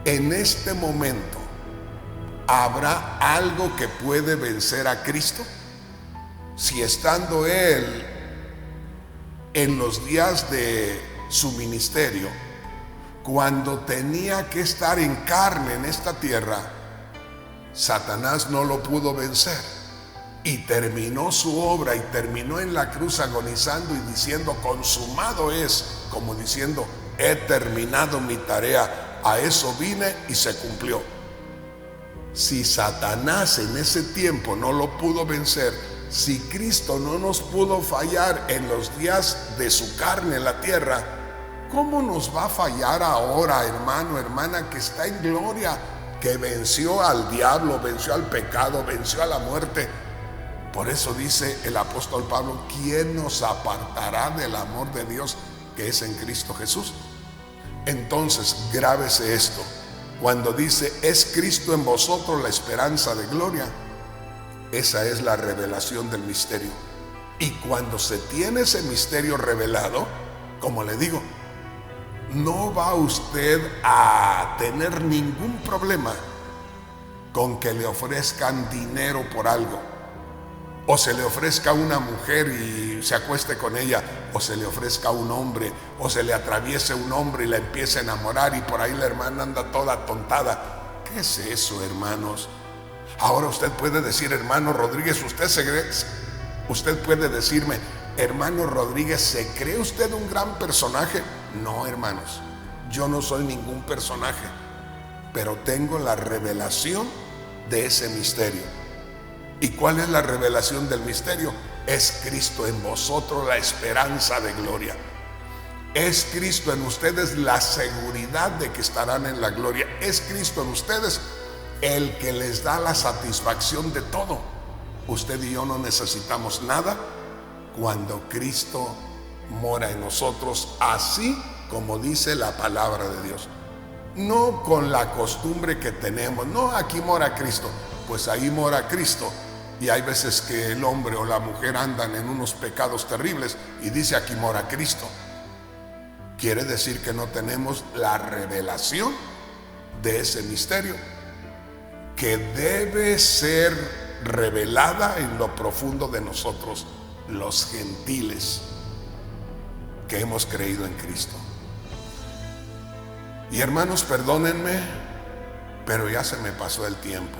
En este momento, ¿habrá algo que puede vencer a Cristo? Si estando Él en los días de su ministerio, cuando tenía que estar en carne en esta tierra, Satanás no lo pudo vencer y terminó su obra y terminó en la cruz agonizando y diciendo, consumado es, como diciendo, he terminado mi tarea, a eso vine y se cumplió. Si Satanás en ese tiempo no lo pudo vencer, si Cristo no nos pudo fallar en los días de su carne en la tierra, ¿cómo nos va a fallar ahora, hermano, hermana, que está en gloria, que venció al diablo, venció al pecado, venció a la muerte? Por eso dice el apóstol Pablo, ¿quién nos apartará del amor de Dios que es en Cristo Jesús? Entonces, grábese esto. Cuando dice, es Cristo en vosotros la esperanza de gloria, esa es la revelación del misterio. Y cuando se tiene ese misterio revelado, como le digo, no va usted a tener ningún problema con que le ofrezcan dinero por algo, o se le ofrezca una mujer y se acueste con ella, o se le ofrezca un hombre, o se le atraviese un hombre y la empiece a enamorar y por ahí la hermana anda toda tontada. ¿Qué es eso, hermanos? Ahora usted puede decir, hermano Rodríguez, usted puede decirme, hermano Rodríguez, ¿se cree usted un gran personaje? No, hermanos, yo no soy ningún personaje, pero tengo la revelación de ese misterio. ¿Y cuál es la revelación del misterio? Es Cristo en vosotros la esperanza de gloria. Es Cristo en ustedes la seguridad de que estarán en la gloria. Es Cristo en ustedes el que les da la satisfacción de todo. Usted y yo no necesitamos nada cuando Cristo mora en nosotros, así como dice la palabra de Dios. No con la costumbre que tenemos, no, aquí mora Cristo, pues ahí mora Cristo. Y hay veces que el hombre o la mujer andan en unos pecados terribles y dice, aquí mora Cristo. Quiere decir que no tenemos la revelación de ese misterio, que debe ser revelada en lo profundo de nosotros, los gentiles que hemos creído en Cristo. Y hermanos, perdónenme, pero ya se me pasó el tiempo.